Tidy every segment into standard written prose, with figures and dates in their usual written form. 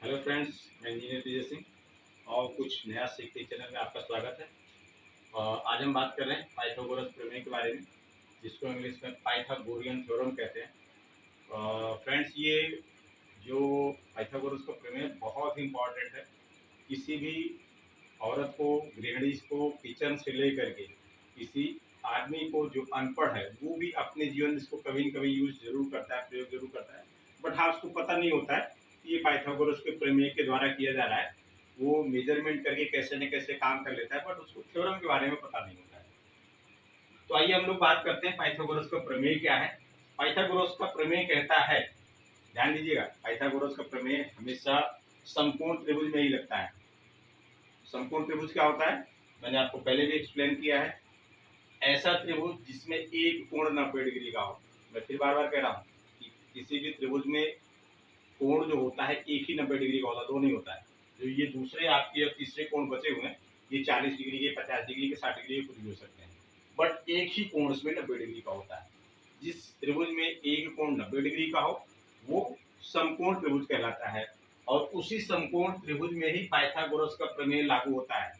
Hello friends, मैं engineer Vijay Singh और कुछ नया सीखते चैनल में आपका स्वागत है। आज हम बात कर रहे हैं पाइथागोरस प्रमेय के बारे में, जिसको इंग्लिश में पाइथागोरियन थ्योरम कहते हैं। फ्रेंड्स, ये जो पाइथागोरस का प्रमेय बहुत ही इम्पॉर्टेंट है। किसी भी औरत को, गृहिणी को किचन से लेकर के किसी आदमी को जो अनपढ़ है वो भी अपने जीवन में इसको कभी न कभी यूज जरूर करता है, प्रयोग जरूर करता है। बट हाँ, उसको पता नहीं होता है कि ये पाइथागोरस के प्रमेय के द्वारा किया जा रहा है। वो मेजरमेंट करके कैसे न कैसे काम कर लेता है, बट उसको थ्योरम के बारे में पता नहीं होता है। तो आइए हम लोग बात करते हैं पाइथागोरस का प्रमेय क्या है। पाइथागोरस का प्रमेय कहता है, ध्यान दीजिएगा, पाइथागोरस का प्रमेय हमेशा समकोण त्रिभुज में ही लगता है। समकोण त्रिभुज क्या होता है, मैंने आपको पहले भी एक्सप्लेन किया है। ऐसा त्रिभुज जिसमें एक कोण 90 डिग्री का हो। मैं फिर बार बार कह रहा हूँ कि किसी भी त्रिभुज में कोण जो होता है एक ही 90 डिग्री का होता है, दो नहीं होता है। जो ये दूसरे आपके अब तीसरे कोण बचे हुए हैं, ये 40 डिग्री के, 50 डिग्री के, 60 डिग्री के कुछ भी हो सकते हैं, बट एक ही कोण इसमें 90 डिग्री का होता है। जिस त्रिभुज में एक कोण 90 डिग्री का हो वो समकोण त्रिभुज कहलाता है। और उसी समकोण त्रिभुज में ही पाइथागोरस का प्रमेय लागू होता है।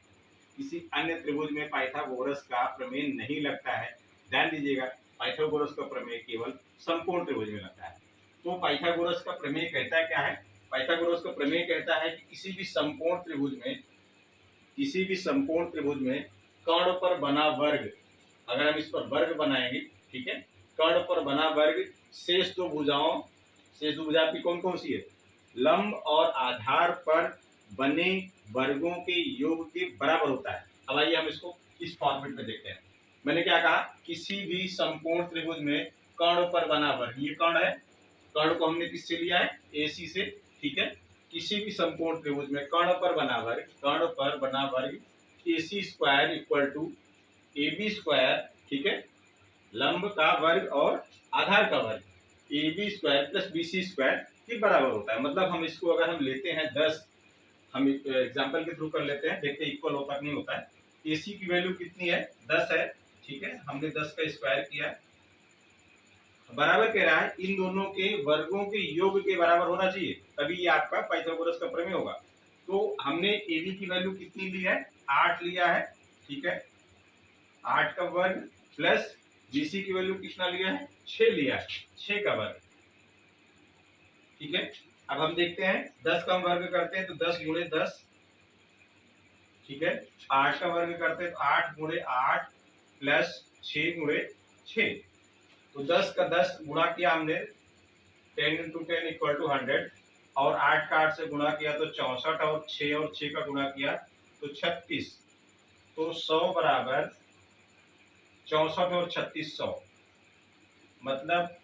किसी अन्य त्रिभुज में पाइथागोरस का प्रमेय नहीं लगता है। ध्यान दीजिएगा, पाइथागोरस का प्रमेय केवल समकोण त्रिभुज में लगता है। तो पाइथागोरस का प्रमेय कहता क्या है? पाइथागोरस का प्रमेय कहता है कि किसी भी समकोण त्रिभुज में कर्ण पर बना वर्ग, अगर हम इस पर वर्ग बनाएंगे, ठीक है, कर्ण पर बना वर्ग शेष दो भुजा आपकी कौन कौन सी है? लंब और आधार पर बने वर्गों के योग के बराबर होता है। अब आइए हम इसको इस फॉर्मेट में देखते हैं। मैंने क्या कहा? किसी भी समकोण त्रिभुज में कर्ण पर बना वर्ग, ये कर्ण है, कर्ण को हमने किससे लिया है? AC से, ठीक है। किसी भी समकोण त्रिभुज में कर्ण पर बना वर्ग AC square equal to AB square, ठीक है, लंब का वर्ग और आधार का वर्ग AB square plus BC square के बराबर होता है। मतलब हम इसको अगर हम लेते हैं 10, हम एग्जाम्पल के थ्रू कर लेते हैं, देखते हैं इक्वल होता नहीं होता है। AC की वैल्यू कितनी है? 10 है, ठीक है, हमने 10 का स्क्वायर किया, बराबर कह रहा है इन दोनों के वर्गों के योग के बराबर होना चाहिए, तभी ये आपका पाइथागोरस का प्रमेय होगा। तो हमने AB की वैल्यू कितनी ली है? 8 लिया है, ठीक है, 8 का वर्ग प्लस BC की वैल्यू कितना लिया है? 6 लिया है, 6 का वर्ग, ठीक है। अब हम देखते हैं 10 का वर्ग करते हैं तो 10 गुणे 10, ठीक है, 8 का वर्ग करते हैं तो 8 गुणे 8 प्लस 6 गुणे 6, तो 10 का 10 गुणा किया हमने, 10 इंटू 10 इक्वल टू 100, और 8 का 8 से गुणा किया तो 64, और 6 का गुणा किया तो 36, तो 100 बराबर 64 और 36 100। मतलब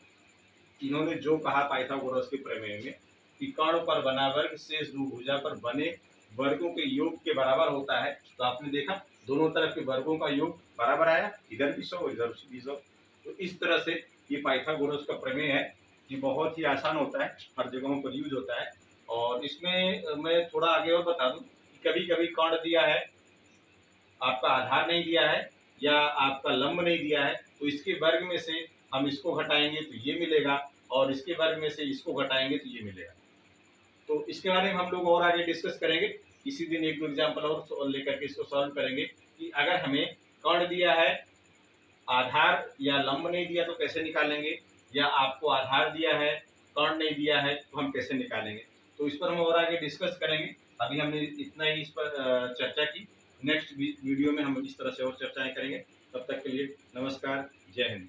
इन्होंने जो कहा पाइथागोरस के प्रमेय में कि कर्ण पर बना वर्ग शेष दो भुजा पर बने वर्गों के योग के बराबर होता है, तो आपने देखा दोनों तरफ के वर्गों का योग बराबर आया, इधर भी 100 इधर भी 100। तो इस तरह से ये पाइथागोरस का प्रमेय है कि बहुत ही आसान होता है, हर जगहों पर यूज होता है। और इसमें मैं थोड़ा आगे और बता दूं कि कभी कभी कर्ण दिया है, आपका आधार नहीं दिया है, या आपका लंब नहीं दिया है, तो इसके वर्ग में से हम इसको घटाएंगे तो ये मिलेगा, और इसके वर्ग में से इसको घटाएंगे तो ये मिलेगा। तो इसके बारे में हम लोग और आगे डिस्कस करेंगे। किसी दिन एक दो एग्जाम्पल और लेकर के इसको सॉल्व करेंगे कि अगर हमें कर्ण दिया है, आधार या लंब नहीं दिया तो कैसे निकालेंगे, या आपको आधार दिया है, कर्ण नहीं दिया है तो हम कैसे निकालेंगे। तो इस पर हम और आगे डिस्कस करेंगे। अभी हमने इतना ही इस पर चर्चा की। नेक्स्ट वीडियो में हम इस तरह से और चर्चाएं करेंगे। तब तक के लिए नमस्कार, जय हिंद।